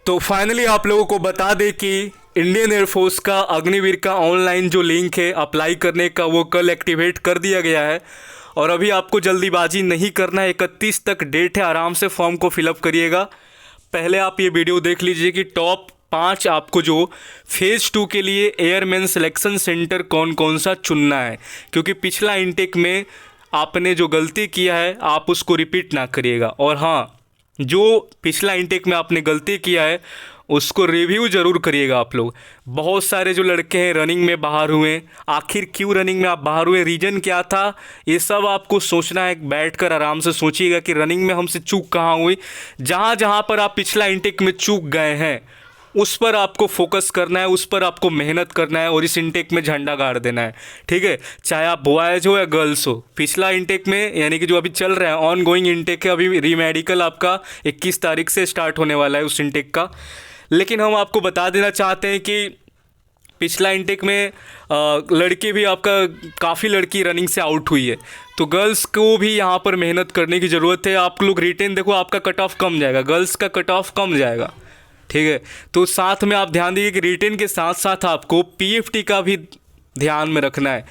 तो फाइनली आप लोगों को बता दें कि इंडियन एयरफोर्स का अग्निवीर का ऑनलाइन जो लिंक है अप्लाई करने का वो कल एक्टिवेट कर दिया गया है। और अभी आपको जल्दीबाजी नहीं करना है, 31 तक डेट है, आराम से फॉर्म को फिलअप करिएगा। पहले आप ये वीडियो देख लीजिए कि टॉप 5 आपको जो फेज़ 2 के लिए एयरमैन सिलेक्शन सेंटर कौन कौन सा चुनना है, क्योंकि पिछला इनटेक में आपने जो गलती किया है आप उसको रिपीट ना करिएगा। और हाँ, जो पिछला इनटेक में आपने गलती किया है उसको रिव्यू ज़रूर करिएगा आप लोग। बहुत सारे जो लड़के हैं रनिंग में बाहर हुए, आखिर क्यों रनिंग में आप बाहर हुए, रीज़न क्या था, ये सब आपको सोचना है। बैठकर आराम से सोचिएगा कि रनिंग में हमसे चूक कहाँ हुई। जहाँ जहाँ पर आप पिछला इनटेक में चूक गए हैं उस पर आपको फोकस करना है, उस पर आपको मेहनत करना है और इस इनटेक में झंडा गाड़ देना है, ठीक है। चाहे आप बॉयज़ हो या गर्ल्स हो। पिछला इनटेक में यानी कि जो अभी चल रहा है ऑन गोइंग इनटेक है, अभी रीमेडिकल आपका 21 तारीख से स्टार्ट होने वाला है उस इनटेक का। लेकिन हम आपको बता देना चाहते हैं कि पिछला इनटेक में लड़के भी आपका काफ़ी लड़की रनिंग से आउट हुई है, तो गर्ल्स को भी यहाँ पर मेहनत करने की ज़रूरत है। आप लोग रिटेन देखो, आपका कट ऑफ कम जाएगा, गर्ल्स का कट ऑफ कम जाएगा, ठीक है। तो साथ में आप ध्यान दीजिए कि रिटेन के साथ साथ आपको पीएफटी का भी ध्यान में रखना है।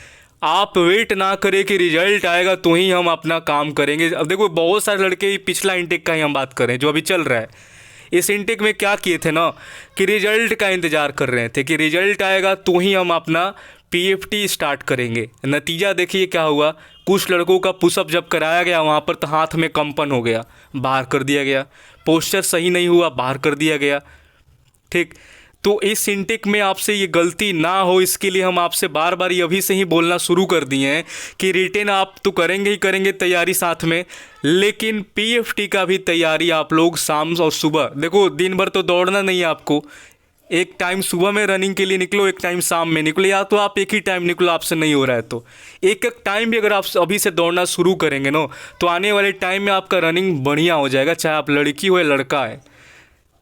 आप वेट ना करें कि रिजल्ट आएगा तो ही हम अपना काम करेंगे। अब देखो, बहुत सारे लड़के पिछला इनटेक का ही हम बात कर रहे हैं जो अभी चल रहा है। इस इनटेक में क्या किए थे ना कि रिजल्ट का इंतज़ार कर रहे थे कि रिजल्ट आएगा तो ही हम अपना पीएफटी स्टार्ट करेंगे। नतीजा देखिए क्या हुआ। कुछ लड़कों का पुशअप जब कराया गया वहाँ पर तो हाथ में कंपन हो गया, बाहर कर दिया गया। पोस्चर सही नहीं हुआ, बाहर कर दिया गया, ठीक। तो इस इनटेक में आपसे ये गलती ना हो, इसके लिए हम आपसे बार बार ये अभी से ही बोलना शुरू कर दिए हैं कि रिटेन आप तो करेंगे ही करेंगे तैयारी साथ में, लेकिन पीएफटी का भी तैयारी आप लोग शाम और सुबह। देखो, दिन भर तो दौड़ना नहीं है आपको, एक टाइम सुबह में रनिंग के लिए निकलो, एक टाइम शाम में निकलो, या तो आप एक ही टाइम निकलो, आपसे नहीं हो रहा है तो एक एक टाइम भी अगर आप अभी से दौड़ना शुरू करेंगे ना तो आने वाले टाइम में आपका रनिंग बढ़िया हो जाएगा, चाहे आप लड़की हो या लड़का है,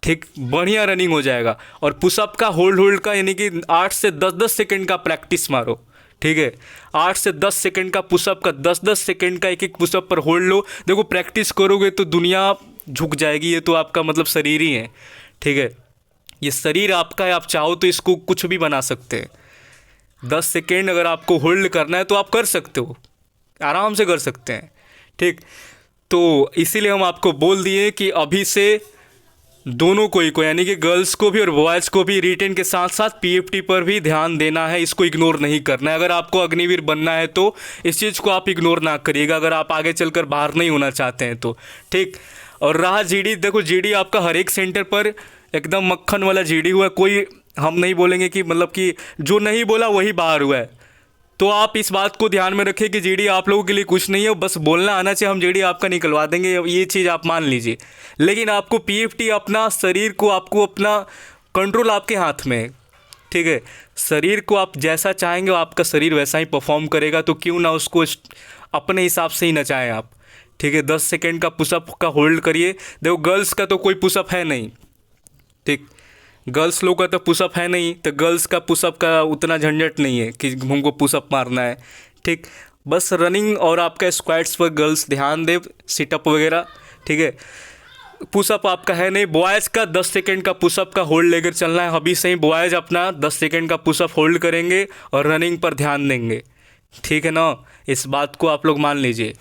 ठीक। बढ़िया रनिंग हो जाएगा। और पुशअप का होल्ड का यानी कि 8 से 10-10 सेकंड का प्रैक्टिस मारो, ठीक है। 8 से 10 सेकंड का पुशअप का 10-10 सेकंड का एक एक पुशअप पर होल्ड लो। देखो, प्रैक्टिस करोगे तो दुनिया झुक जाएगी, ये तो आपका मतलब शरीर ही है, ठीक है। ये शरीर आपका है, आप चाहो तो इसको कुछ भी बना सकते हैं। 10 सेकेंड अगर आपको होल्ड करना है तो आप कर सकते हो, आराम से कर सकते हैं, ठीक। तो इसीलिए हम आपको बोल दिए कि अभी से दोनों को यानी कि गर्ल्स को भी और बॉयज़ को भी रिटेन के साथ साथ पीएफटी पर भी ध्यान देना है, इसको इग्नोर नहीं करना है। अगर आपको अग्निवीर बनना है तो इस चीज़ को आप इग्नोर ना करिएगा, अगर आप आगे चलकर बाहर नहीं होना चाहते हैं तो, ठीक। और रहा जीडी, देखो जीडी आपका हर एक सेंटर पर एकदम मक्खन वाला जीडी हुआ है। कोई हम नहीं बोलेंगे कि मतलब कि जो नहीं बोला वही बाहर हुआ है। तो आप इस बात को ध्यान में रखें कि जीडी आप लोगों के लिए कुछ नहीं है, बस बोलना आना चाहिए, हम जीडी आपका निकलवा देंगे, ये चीज़ आप मान लीजिए। लेकिन आपको पीएफटी, अपना शरीर को, आपको अपना कंट्रोल आपके हाथ में है, ठीक है। शरीर को आप जैसा चाहेंगे आपका शरीर वैसा ही परफॉर्म करेगा, तो क्यों ना उसको अपने हिसाब से ही नचाएं आप, ठीक है। 10 सेकेंड का पुशअप का होल्ड करिए। देखो, गर्ल्स का तो कोई पुशअप है नहीं, ठीक। गर्ल्स लोग का तो पुशअप है नहीं, तो गर्ल्स का पुशअप का उतना झंझट नहीं है कि हमको पुशअप मारना है, ठीक। बस रनिंग और आपका स्क्वाट्स पर गर्ल्स ध्यान दे, सिटअप वगैरह, ठीक है। पुशअप आपका है नहीं। बॉयज़ का 10 सेकेंड का पुशअप का होल्ड लेकर चलना है। अभी से ही बॉयज़ अपना 10 सेकेंड का पुशअप होल्ड करेंगे और रनिंग पर ध्यान देंगे, ठीक है ना। इस बात को आप लोग मान लीजिए,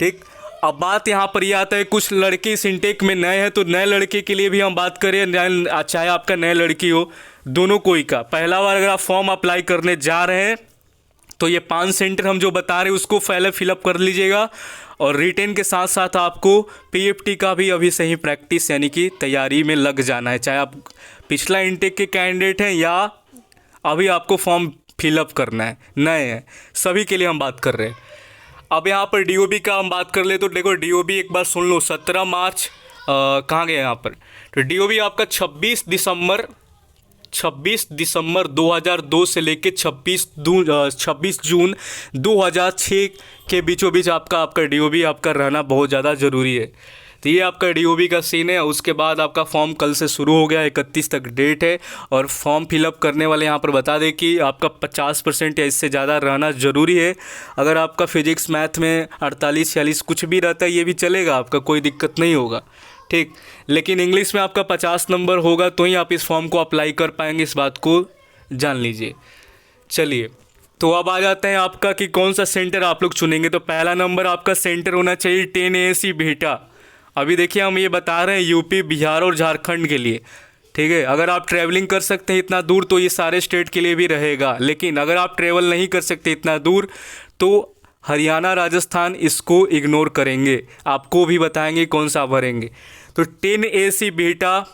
ठीक। अब बात यहाँ पर यह आता है, कुछ लड़के इस इनटेक में नए हैं, तो नए लड़के के लिए भी हम बात करें, चाहे आपका नए लड़की हो, दोनों कोई का पहला बार अगर आप फॉर्म अप्लाई करने जा रहे हैं तो ये 5 सेंटर हम जो बता रहे हैं उसको पहले फिलअप कर लीजिएगा। और रिटेन के साथ साथ आपको पीएफटी का भी अभी से ही प्रैक्टिस यानी कि तैयारी में लग जाना है, चाहे आप पिछला इनटेक के कैंडिडेट हैं या अभी आपको फॉर्म फिलअप करना है, नए हैं, सभी के लिए हम बात कर रहे हैं। अब यहाँ पर डीओबी का हम बात कर ले तो देखो, डीओबी एक बार सुन लो, 17 मार्च कहाँ गया यहाँ पर, तो डीओबी आपका 26 दिसंबर 2002 से लेके 26 जून 2006 के बीचों बीच आपका डीओबी आपका रहना बहुत ज़्यादा ज़रूरी है। तो ये आपका डीओबी का सीन है। उसके बाद आपका फॉर्म कल से शुरू हो गया, 31 तक डेट है। और फॉर्म फिलअप करने वाले यहाँ पर बता दें कि आपका 50% या इससे ज़्यादा रहना ज़रूरी है। अगर आपका फिजिक्स मैथ में 48-46 कुछ भी रहता है ये भी चलेगा, आपका कोई दिक्कत नहीं होगा, ठीक। लेकिन इंग्लिश में आपका 50 नंबर होगा तो ही आप इस फॉर्म को अप्लाई कर पाएंगे, इस बात को जान लीजिए। चलिए, तो अब आ जाते हैं आपका कि कौन सा सेंटर आप लोग चुनेंगे। तो पहला नंबर आपका सेंटर होना चाहिए 10 ASC बिहटा। अभी देखिए हम ये बता रहे हैं यूपी, बिहार और झारखंड के लिए, ठीक है। अगर आप ट्रैवलिंग कर सकते हैं इतना दूर तो ये सारे स्टेट के लिए भी रहेगा, लेकिन अगर आप ट्रैवल नहीं कर सकते इतना दूर तो हरियाणा, राजस्थान इसको इग्नोर करेंगे, आपको भी बताएंगे कौन सा भरेंगे। तो 10 ASC बिहटा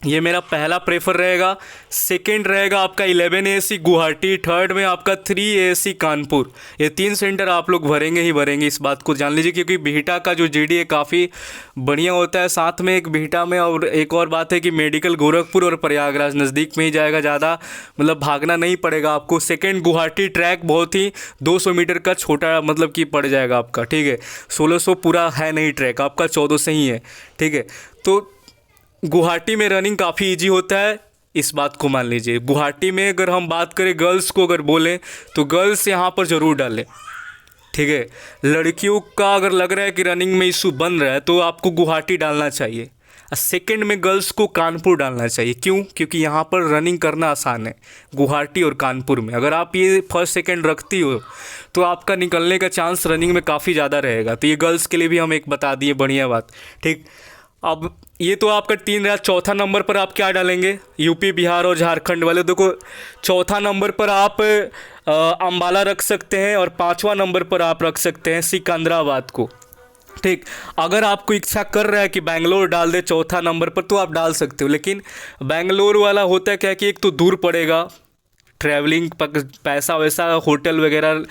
ये मेरा पहला प्रेफर रहेगा। सेकंड रहेगा आपका 11 ASC गुवाहाटी। थर्ड में आपका 3 ASC कानपुर। ये 3 सेंटर आप लोग भरेंगे ही भरेंगे, इस बात को जान लीजिए, क्योंकि बिहटा का जो GD है काफ़ी बढ़िया होता है। साथ में एक बिहटा में और एक और बात है कि मेडिकल गोरखपुर और प्रयागराज नज़दीक में ही जाएगा, ज़्यादा मतलब भागना नहीं पड़ेगा आपको। सेकेंड गुवाहाटी ट्रैक बहुत ही 200 मीटर का छोटा मतलब कि पड़ जाएगा आपका, ठीक है। 1600 पूरा है नहीं ट्रैक आपका, 1400 ही है, ठीक है। तो गुवाहाटी में रनिंग काफ़ी इजी होता है, इस बात को मान लीजिए। गुवाहाटी में अगर हम बात करें गर्ल्स को अगर बोलें तो गर्ल्स यहाँ पर ज़रूर डालें, ठीक है। लड़कियों का अगर लग रहा है कि रनिंग में इशू बन रहा है तो आपको गुवाहाटी डालना चाहिए। सेकंड में गर्ल्स को कानपुर डालना चाहिए। क्यों? क्योंकि यहाँ पर रनिंग करना आसान है, गुवाहाटी और कानपुर में। अगर आप ये फर्स्ट सेकंड रखती हो तो आपका निकलने का चांस रनिंग में काफ़ी ज़्यादा रहेगा। तो ये गर्ल्स के लिए भी हम एक बता दिए, बढ़िया बात, ठीक। अब ये तो आपका 3 रहा। चौथा नंबर पर आप क्या डालेंगे? यूपी, बिहार और झारखंड वाले। देखो, चौथा नंबर पर आप अंबाला रख सकते हैं और 5वां नंबर पर आप रख सकते हैं सिकंदराबाद को, ठीक। अगर आपको इच्छा कर रहा है कि बैंगलोर डाल दे चौथा नंबर पर तो आप डाल सकते हो, लेकिन बैंगलोर वाला होता है क्या कि एक तो दूर पड़ेगा, ट्रैवलिंग पैसा वैसा, होटल वगैरह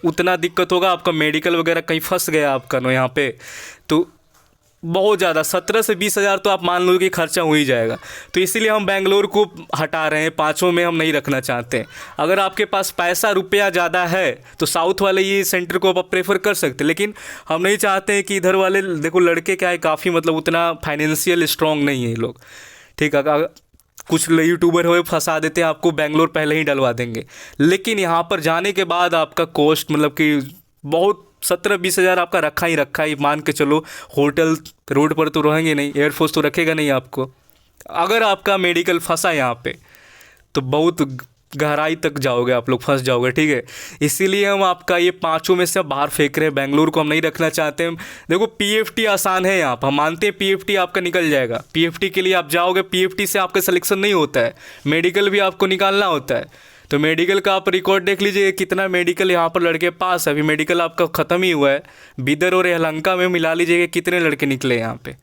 उतना दिक्कत होगा, आपका मेडिकल वगैरह कहीं फंस गया आपका ना यहाँ पे, तो बहुत ज़्यादा 17 से 20 हज़ार तो आप मान लो कि खर्चा हो ही जाएगा। तो इसीलिए हम बैंगलोर को हटा रहे हैं, 5 में हम नहीं रखना चाहते हैं। अगर आपके पास पैसा रुपया ज़्यादा है तो साउथ वाले ये सेंटर को आप प्रेफर कर सकते हैं, लेकिन हम नहीं चाहते हैं कि इधर वाले, देखो लड़के क्या है काफ़ी मतलब उतना फाइनेंशियल स्ट्रॉन्ग नहीं है ये लोग, ठीक है। कुछ यूट्यूबर हुए फंसा देते हैं आपको, बैंगलोर पहले ही डलवा देंगे, लेकिन यहाँ पर जाने के बाद आपका कॉस्ट मतलब कि बहुत 17-20 हज़ार आपका रखा ही मान के चलो। होटल रोड पर तो रहेंगे नहीं, एयरफोर्स तो रखेगा नहीं आपको। अगर आपका मेडिकल फंसा यहाँ पे तो बहुत गहराई तक जाओगे आप लोग, फंस जाओगे, ठीक है। इसीलिए हम आपका ये 5 में से बाहर फेंक रहे हैं, बैंगलोर को हम नहीं रखना चाहते हैं। देखो PFT आसान है यहाँ पर, हम मानते हैं PFT आपका निकल जाएगा। PFT के लिए आप जाओगे, PFT से आपका सिलेक्शन नहीं होता है, मेडिकल भी आपको निकालना होता है। तो मेडिकल का आप रिकॉर्ड देख लीजिए, कितना मेडिकल यहाँ पर लड़के पास है। अभी मेडिकल आपका ख़त्म ही हुआ है, बिदर और यलहंका में मिला लीजिएगा कितने लड़के निकले यहाँ पे,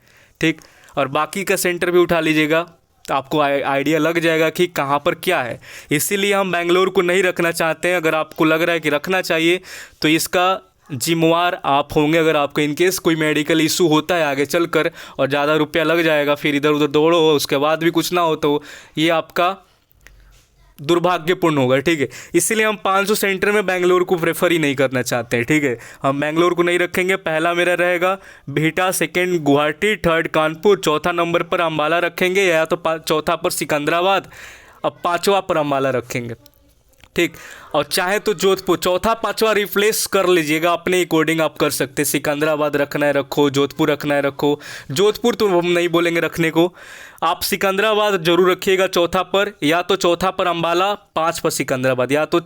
ठीक। और बाकी का सेंटर भी उठा लीजिएगा तो आपको आइडिया लग जाएगा कि कहाँ पर क्या है। इसीलिए हम बैंगलोर को नहीं रखना चाहते हैं। अगर आपको लग रहा है कि रखना चाहिए तो इसका जिम्मेवार आप होंगे। अगर आपको इनकेस कोई मेडिकल इशू होता है आगे चल कर और ज़्यादा रुपया लग जाएगा, फिर इधर उधर दौड़ो, उसके बाद भी कुछ ना हो तो ये आपका दुर्भाग्यपूर्ण होगा, ठीक है। इसीलिए हम 500 सेंटर में बैंगलोर को प्रेफर ही नहीं करना चाहते हैं, ठीक है। हम बैंगलोर को नहीं रखेंगे। पहला मेरा रहेगा बिहटा, सेकंड गुवाहाटी, थर्ड कानपुर, चौथा नंबर पर अंबाला रखेंगे, या तो चौथा पर सिकंदराबाद, अब 5वां पर अंबाला रखेंगे, ठीक। और चाहे तो जोधपुर चौथा 5वां रिप्लेस कर लीजिएगा, अपने अकॉर्डिंग आप कर सकते हैं। सिकंदराबाद रखना है रखो, जोधपुर रखना है रखो। जोधपुर तो हम नहीं बोलेंगे रखने को, आप सिकंदराबाद जरूर रखिएगा चौथा पर, या तो चौथा पर अंबाला, 5 पर सिकंदराबाद, या तो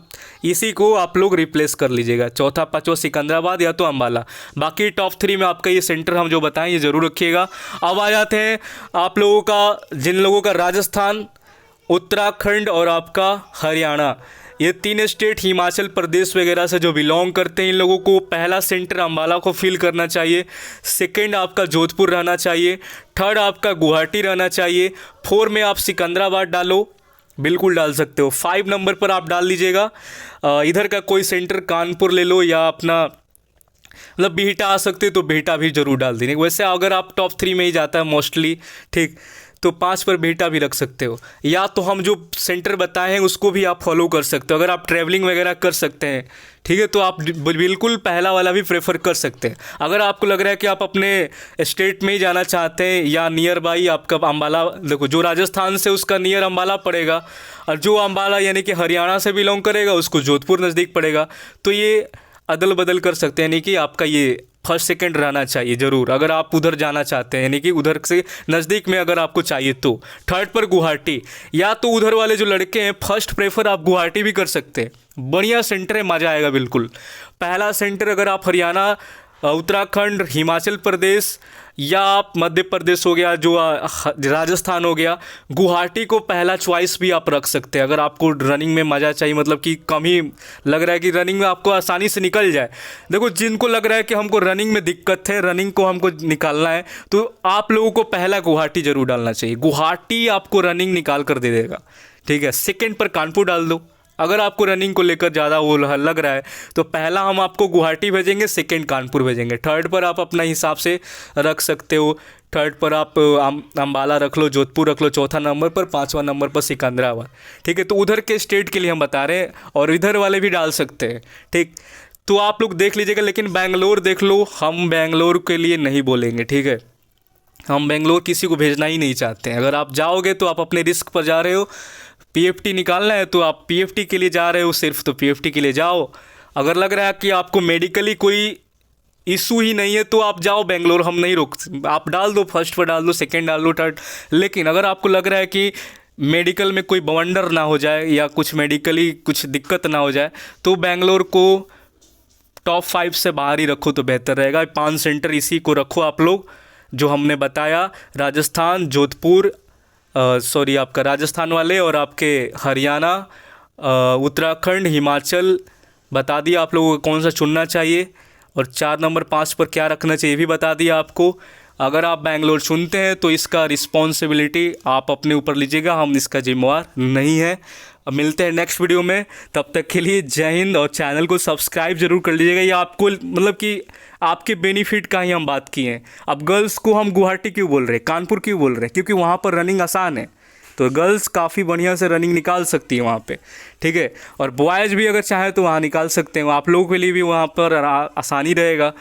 इसी को आप लोग रिप्लेस कर लीजिएगा, चौथा 5वां सिकंदराबाद या तो अंबाला। बाकी टॉप 3 में आपका ये सेंटर हम जो बताएं ये ज़रूर रखिएगा। अब आ जाते हैं आप लोगों का, जिन लोगों का राजस्थान, उत्तराखंड और आपका हरियाणा, ये 3 स्टेट, हिमाचल प्रदेश वगैरह से जो बिलोंग करते हैं, इन लोगों को पहला सेंटर अंबाला को फिल करना चाहिए। सेकंड आपका जोधपुर रहना चाहिए। थर्ड आपका गुवाहाटी रहना चाहिए। 4 में आप सिकंदराबाद डालो, बिल्कुल डाल सकते हो। 5 नंबर पर आप डाल लीजिएगा इधर का कोई सेंटर, कानपुर ले लो, या अपना मतलब बिहटा आ सकते तो बिहटा भी जरूर डाल देंगे। वैसे अगर आप टॉप 3 में ही जाता है मोस्टली, ठीक, तो 5 पर बिहटा भी रख सकते हो, या तो हम जो सेंटर बताए हैं उसको भी आप फॉलो कर सकते हो। अगर आप ट्रैवलिंग वगैरह कर सकते हैं, ठीक है, तो आप बिल्कुल पहला वाला भी प्रेफर कर सकते हैं। अगर आपको लग रहा है कि आप अपने स्टेट में ही जाना चाहते हैं या नियर बाई आपका अंबाला, देखो जो राजस्थान से उसका नियर अंबाला पड़ेगा, और जो अंबाला यानी कि हरियाणा से बिलोंग करेगा उसको जोधपुर नज़दीक पड़ेगा। तो ये अदल बदल कर सकते हैं, यानी कि आपका ये फर्स्ट सेकंड रहना चाहिए ज़रूर, अगर आप उधर जाना चाहते हैं, यानी कि उधर से नज़दीक में अगर आपको चाहिए तो। थर्ड पर गुवाहाटी, या तो उधर वाले जो लड़के हैं फर्स्ट प्रेफर आप गुवाहाटी भी कर सकते हैं, बढ़िया सेंटर है, मज़ा आएगा बिल्कुल। पहला सेंटर अगर आप हरियाणा, उत्तराखंड, हिमाचल प्रदेश या आप मध्य प्रदेश हो गया, जो राजस्थान हो गया, गुवाहाटी को पहला चॉइस भी आप रख सकते हैं अगर आपको रनिंग में मज़ा चाहिए, मतलब कि कम ही लग रहा है कि रनिंग में आपको आसानी से निकल जाए। देखो, जिनको लग रहा है कि हमको रनिंग में दिक्कत है, रनिंग को हमको निकालना है, तो आप लोगों को पहला गुवाहाटी ज़रूर डालना चाहिए। गुवाहाटी आपको रनिंग निकाल कर दे देगा, ठीक है। सेकेंड पर कानपुर डाल दो, अगर आपको रनिंग को लेकर ज़्यादा वो लग रहा है तो पहला हम आपको गुवाहाटी भेजेंगे, सेकंड कानपुर भेजेंगे। थर्ड पर आप अपना हिसाब से रख सकते हो, थर्ड पर आप अम्बाला रख लो, जोधपुर रख लो, चौथा नंबर पर, पांचवा नंबर पर सिकंदराबाद, ठीक है। तो उधर के स्टेट के लिए हम बता रहे हैं, और इधर वाले भी डाल सकते हैं, ठीक। तो आप लोग देख लीजिएगा, लेकिन बेंगलोर देख लो, हम बेंगलोर के लिए नहीं बोलेंगे, ठीक है। हम बेंगलोर किसी को भेजना ही नहीं चाहते हैं। अगर आप जाओगे तो आप अपने रिस्क पर जा रहे हो, पीएफटी निकालना है तो आप पीएफटी के लिए जा रहे हो सिर्फ, तो पीएफटी के लिए जाओ। अगर लग रहा है कि आपको मेडिकली कोई इशू ही नहीं है तो आप जाओ बेंगलोर, हम नहीं रोक, आप डाल दो, फर्स्ट पर डाल दो, सेकंड डाल दो, थर्ड। लेकिन अगर आपको लग रहा है कि मेडिकल में कोई बवंडर ना हो जाए या कुछ मेडिकली कुछ दिक्कत ना हो जाए, तो बेंगलोर को टॉप 5 से बाहर ही रखो तो बेहतर रहेगा। 5 सेंटर इसी को रखो आप लोग, जो हमने बताया, राजस्थान, जोधपुर, सॉरी आपका राजस्थान वाले, और आपके हरियाणा, उत्तराखंड, हिमाचल बता दिया आप लोगों को कौन सा चुनना चाहिए, और 4 नंबर 5 पर क्या रखना चाहिए भी बता दिया आपको। अगर आप बेंगलोर चुनते हैं तो इसका रिस्पॉन्सिबिलिटी आप अपने ऊपर लीजिएगा, हम इसका जिम्मेवार नहीं है। अब मिलते हैं नेक्स्ट वीडियो में, तब तक के लिए जय हिंद, और चैनल को सब्सक्राइब जरूर कर लीजिएगा। ये आपको मतलब कि आपके बेनिफिट का ही हम बात किए हैं। अब गर्ल्स को हम गुवाहाटी क्यों बोल रहे हैं, कानपुर क्यों बोल रहे हैं, क्योंकि वहाँ पर रनिंग आसान है, तो गर्ल्स काफ़ी बढ़िया से रनिंग निकाल सकती है वहाँ पे, ठीक है। और बॉयज़ भी अगर चाहे तो वहाँ निकाल सकते हैं, आप लोगों के लिए भी वहाँ पर आसानी रहेगा।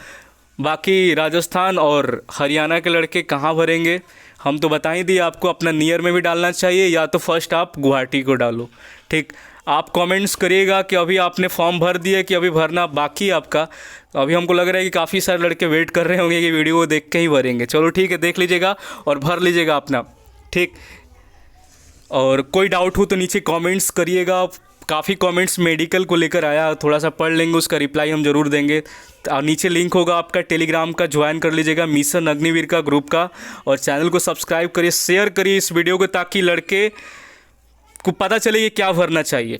बाकी राजस्थान और हरियाणा के लड़के कहाँ भरेंगे हम तो बता ही दिए आपको, अपना नियर में भी डालना चाहिए, या तो फर्स्ट आप गुवाहाटी को डालो, ठीक। आप कमेंट्स करिएगा कि अभी आपने फॉर्म भर दिया कि अभी भरना बाकी है आपका। अभी हमको लग रहा है कि काफ़ी सारे लड़के वेट कर रहे होंगे कि वीडियो को देख के ही भरेंगे। चलो ठीक है, देख लीजिएगा और भर लीजिएगा अपना, ठीक। और कोई डाउट हो तो नीचे कमेंट्स करिएगा। काफ़ी कमेंट्स मेडिकल को लेकर आया, थोड़ा सा पढ़ लेंगे, उसका रिप्लाई हम ज़रूर देंगे। और नीचे लिंक होगा आपका टेलीग्राम का, ज्वाइन कर लीजिएगा, मिशन अग्निवीर का ग्रुप का। और चैनल को सब्सक्राइब करिए, शेयर करिए इस वीडियो को, ताकि लड़के को पता चले कि क्या भरना चाहिए।